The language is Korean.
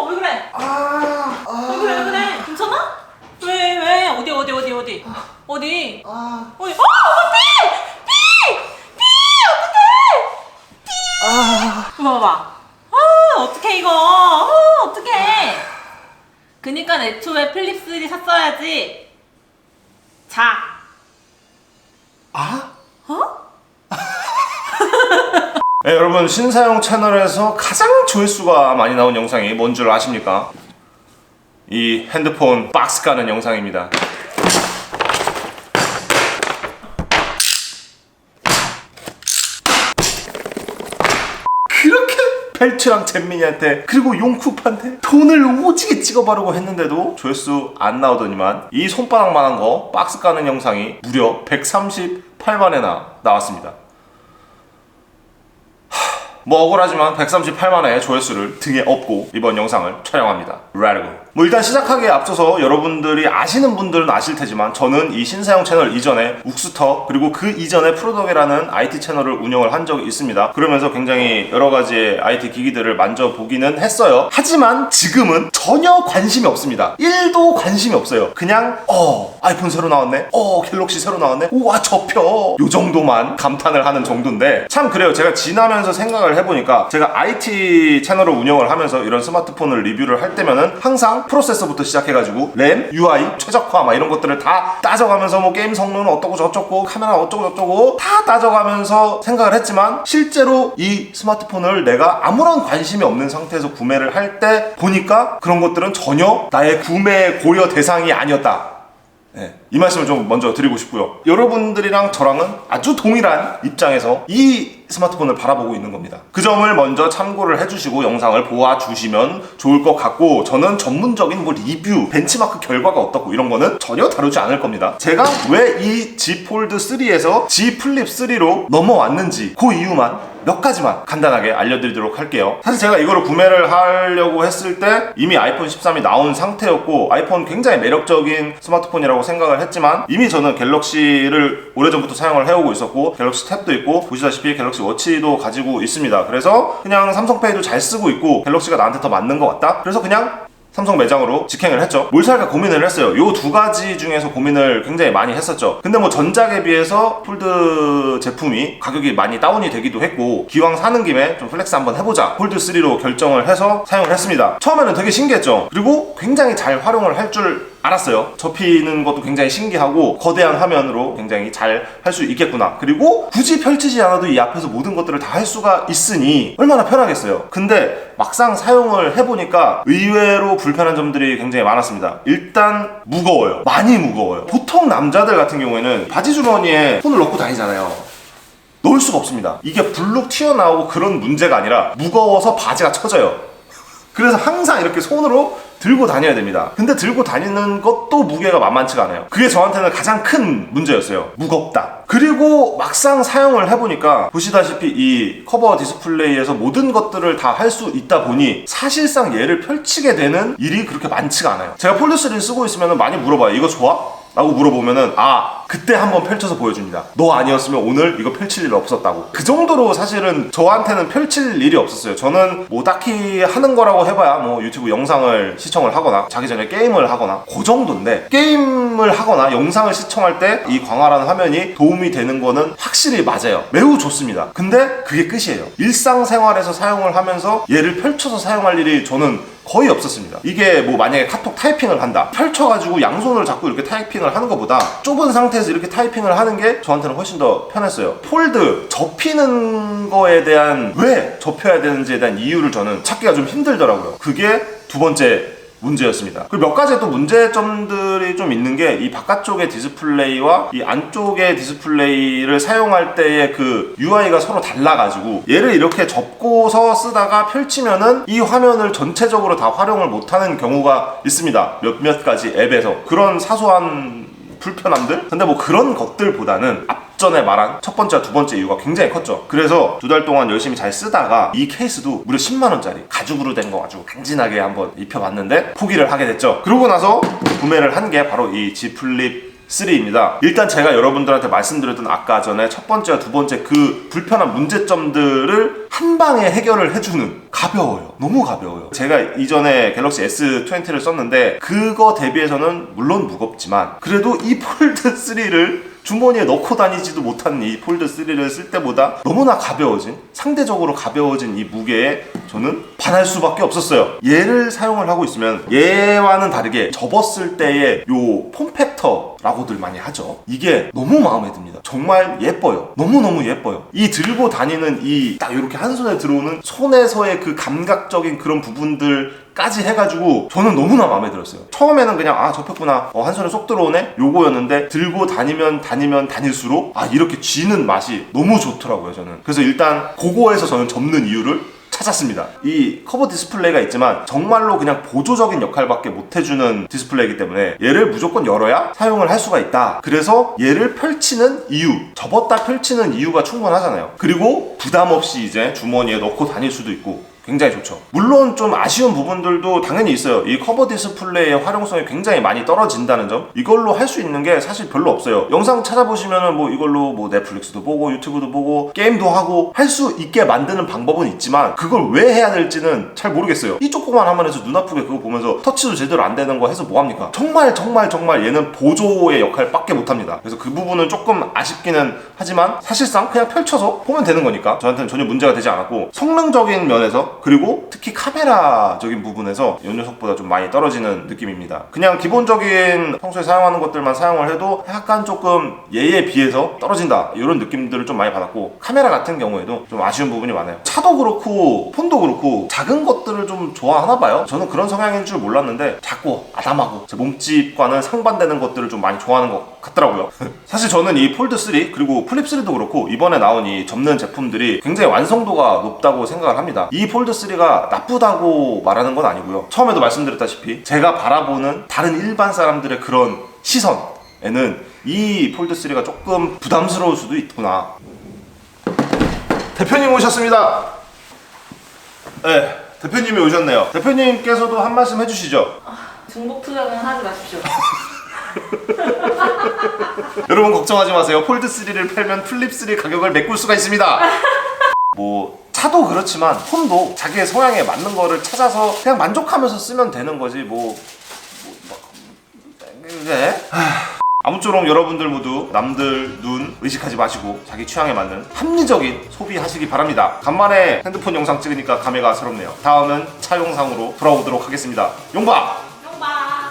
왜 그래? 왜 그래? 괜찮아? 왜? 어디? 어디? 어디? 이거 봐봐. 어떡해 이거. 어떡해. 그니까 애초에 플립 3 샀어야지. 자. 네, 여러분 신사용 채널에서 가장 조회수가 많이 나온 영상이 뭔 줄 아십니까? 이 핸드폰 박스 까는 영상입니다. 그렇게 벨트랑 잼민이한테 그리고 용쿠한테 돈을 오지게 찍어 바르고 했는데도 조회수 안 나오더니만 이 손바닥만한 거 박스 까는 영상이 무려 138만회나 나왔습니다. 뭐 억울하지만 138만의 조회수를 등에 업고 이번 영상을 촬영합니다. 레고. 뭐 일단 시작하기에 앞서서 여러분들이 아시는 분들은 아실 테지만 저는 이 신사용 채널 이전에 욱스터 그리고 그 이전에 프로덕이라는 IT 채널을 운영을 한 적이 있습니다. 그러면서 굉장히 여러 가지의 IT 기기들을 만져보기는 했어요. 하지만 지금은 전혀 관심이 없습니다. 1도 관심이 없어요. 그냥 아이폰 새로 나왔네, 갤럭시 새로 나왔네, 우와 접혀, 요 정도만 감탄을 하는 정도인데, 참 그래요. 제가 지나면서 생각을 해보니까 제가 IT 채널을 운영을 하면서 이런 스마트폰을 리뷰를 할 때면은 항상 프로세서부터 시작해가지고 램, UI, 최적화 막 이런 것들을 다 따져가면서 뭐 게임 성능은 어떠고 저쩌고 카메라 어쩌고 저쩌고 다 따져가면서 생각을 했지만, 실제로 이 스마트폰을 내가 아무런 관심이 없는 상태에서 구매를 할 때 보니까 그런 것들은 전혀 나의 구매 고려 대상이 아니었다. 네, 이 말씀을 좀 먼저 드리고 싶고요. 여러분들이랑 저랑은 아주 동일한 입장에서 이 스마트폰을 바라보고 있는 겁니다. 그 점을 먼저 참고를 해주시고 영상을 보아주시면 좋을 것 같고, 저는 전문적인 뭐 리뷰, 벤치마크 결과가 어떻고 이런 거는 전혀 다루지 않을 겁니다. 제가 왜 이 Z 폴드 3에서 Z 플립 3로 넘어왔는지 그 이유만 몇 가지만 간단하게 알려드리도록 할게요. 사실 제가 이거를 구매를 하려고 했을 때 이미 아이폰 13이 나온 상태였고 아이폰 굉장히 매력적인 스마트폰이라고 생각을 했지만, 이미 저는 갤럭시를 오래전부터 사용을 해오고 있었고 갤럭시 탭도 있고 보시다시피 갤럭시 워치도 가지고 있습니다. 그래서 그냥 삼성페이도 잘 쓰고 있고 갤럭시가 나한테 더 맞는 것 같다, 그래서 그냥 삼성 매장으로 직행을 했죠. 뭘 살까 고민을 했어요. 요 두 가지 중에서 고민을 굉장히 많이 했었죠. 근데 뭐 전작에 비해서 폴드 제품이 가격이 많이 다운이 되기도 했고, 기왕 사는 김에 좀 플렉스 한번 해보자 폴드 3로 결정을 해서 사용을 했습니다. 처음에는 되게 신기했죠. 그리고 굉장히 잘 활용을 할 줄 알았어요. 접히는 것도 굉장히 신기하고 거대한 화면으로 굉장히 잘 할 수 있겠구나. 그리고 굳이 펼치지 않아도 이 앞에서 모든 것들을 다 할 수가 있으니 얼마나 편하겠어요. 근데 막상 사용을 해보니까 의외로 불편한 점들이 굉장히 많았습니다. 일단 무거워요. 많이 무거워요. 보통 남자들 같은 경우에는 바지 주머니에 손을 넣고 다니잖아요. 넣을 수가 없습니다. 이게 불룩 튀어나오고 그런 문제가 아니라 무거워서 바지가 처져요. 그래서 항상 이렇게 손으로 들고 다녀야 됩니다. 근데 들고 다니는 것도 무게가 만만치가 않아요. 그게 저한테는 가장 큰 문제였어요. 무겁다. 그리고 막상 사용을 해보니까 보시다시피 이 커버 디스플레이에서 모든 것들을 다 할 수 있다 보니 사실상 얘를 펼치게 되는 일이 그렇게 많지가 않아요. 제가 폴드3를 쓰고 있으면 많이 물어봐요. 이거 좋아? 라고 물어보면은 그때 한번 펼쳐서 보여줍니다. 너 아니었으면 오늘 이거 펼칠 일 없었다고. 그 정도로 사실은 저한테는 펼칠 일이 없었어요. 저는 뭐 딱히 하는 거라고 해봐야 뭐 유튜브 영상을 시청을 하거나 자기 전에 게임을 하거나 그 정도인데, 게임을 하거나 영상을 시청할 때 이 광활한 화면이 도움이 되는 거는 확실히 맞아요. 매우 좋습니다. 근데 그게 끝이에요. 일상생활에서 사용을 하면서 얘를 펼쳐서 사용할 일이 저는 거의 없었습니다. 이게 뭐 만약에 카톡 타이핑을 한다, 펼쳐가지고 양손을 잡고 이렇게 타이핑을 하는 것보다 좁은 상태에서 이렇게 타이핑을 하는 게 저한테는 훨씬 더 편했어요. 폴드 접히는 거에 대한, 왜 접혀야 되는지에 대한 이유를 저는 찾기가 좀 힘들더라고요. 그게 두 번째 문제였습니다. 그리고 몇 가지 또 문제점들이 좀 있는 게, 이 바깥쪽의 디스플레이와 이 안쪽의 디스플레이를 사용할 때의 그 UI가 서로 달라가지고 얘를 이렇게 접고서 쓰다가 펼치면은 이 화면을 전체적으로 다 활용을 못하는 경우가 있습니다. 몇몇 가지 앱에서. 그런 사소한 불편함들? 근데 뭐 그런 것들보다는 앞전에 말한 첫 번째와 두 번째 이유가 굉장히 컸죠. 그래서 2달 동안 열심히 잘 쓰다가 이 케이스도 무려 10만원짜리 가죽으로 된 거 아주 간지나게 한번 입혀봤는데 포기를 하게 됐죠. 그러고 나서 구매를 한 게 바로 이 Z 플립 3입니다. 일단 제가 여러분들한테 말씀드렸던 아까 전에 첫 번째와 두 번째 그 불편한 문제점들을 한 방에 해결을 해주는, 가벼워요. 너무 가벼워요. 제가 이전에 갤럭시 S20를 썼는데 그거 대비해서는 물론 무겁지만 그래도 이 폴드 3를 주머니에 넣고 다니지도 못한 이 폴드 3를 쓸 때보다 너무나 가벼워진, 상대적으로 가벼워진 이 무게에 저는 반할 수밖에 없었어요. 얘를 사용을 하고 있으면 얘와는 다르게 접었을 때의 요 폼팩터라고들 많이 하죠. 이게 너무 마음에 듭니다. 정말 예뻐요. 너무너무 예뻐요. 이 들고 다니는 이 딱 이렇게 한 손에 들어오는 손에서의 그 감각적인 그런 부분들까지 해가지고 저는 너무나 마음에 들었어요. 처음에는 그냥 아 접혔구나, 한 손에 쏙 들어오네 요거였는데 들고 다니면 다닐수록 아 이렇게 쥐는 맛이 너무 좋더라고요. 저는 그래서 일단 그거에서 저는 접는 이유를 찾았습니다. 이 커버 디스플레이가 있지만 정말로 그냥 보조적인 역할밖에 못 해주는 디스플레이이기 때문에 얘를 무조건 열어야 사용을 할 수가 있다. 그래서 얘를 펼치는 이유, 접었다 펼치는 이유가 충분하잖아요. 그리고 부담 없이 이제 주머니에 넣고 다닐 수도 있고 굉장히 좋죠. 물론 좀 아쉬운 부분들도 당연히 있어요. 이 커버 디스플레이의 활용성이 굉장히 많이 떨어진다는 점, 이걸로 할 수 있는 게 사실 별로 없어요. 영상 찾아보시면은 뭐 이걸로 뭐 넷플릭스도 보고 유튜브도 보고 게임도 하고 할 수 있게 만드는 방법은 있지만 그걸 왜 해야 될지는 잘 모르겠어요. 이 조그만 화면에서 눈 아프게 그거 보면서 터치도 제대로 안 되는 거 해서 뭐합니까? 정말 얘는 보조의 역할밖에 못합니다. 그래서 그 부분은 조금 아쉽기는 하지만 사실상 그냥 펼쳐서 보면 되는 거니까 저한테는 전혀 문제가 되지 않았고, 성능적인 면에서 그리고 특히 카메라적인 부분에서 이 녀석보다 좀 많이 떨어지는 느낌입니다. 그냥 기본적인 평소에 사용하는 것들만 사용을 해도 약간 조금 얘에 비해서 떨어진다 이런 느낌들을 좀 많이 받았고, 카메라 같은 경우에도 좀 아쉬운 부분이 많아요. 차도 그렇고 폰도 그렇고 작은 것들을 좀 좋아하나 봐요. 저는 그런 성향인 줄 몰랐는데 작고 아담하고 제 몸집과는 상반되는 것들을 좀 많이 좋아하는 것 같더라고요. 사실 저는 이 폴드 3 그리고 플립 3도 그렇고 이번에 나온 이 접는 제품들이 굉장히 완성도가 높다고 생각을 합니다. 이 폴드 3가 나쁘다고 말하는 건 아니고요. 처음에도 말씀드렸다시피 제가 바라보는 다른 일반 사람들의 그런 시선에는 이 폴드 3가 조금 부담스러울 수도 있구나. 대표님 오셨습니다. 네, 대표님이 오셨네요. 대표님께서도 한 말씀 해주시죠. 중복 투자는 하지 마십시오. 여러분 걱정하지 마세요. 폴드 3를 팔면 플립 3 가격을 메꿀 수가 있습니다. 뭐 차도 그렇지만 폰도 자기의 성향에 맞는 거를 찾아서 그냥 만족하면서 쓰면 되는 거지 네. 아무쪼록 여러분들 모두 남들 눈 의식하지 마시고 자기 취향에 맞는 합리적인 소비하시기 바랍니다. 간만에 핸드폰 영상 찍으니까 감회가 새롭네요. 다음은 차 영상으로 돌아오도록 하겠습니다. 용바! 용바!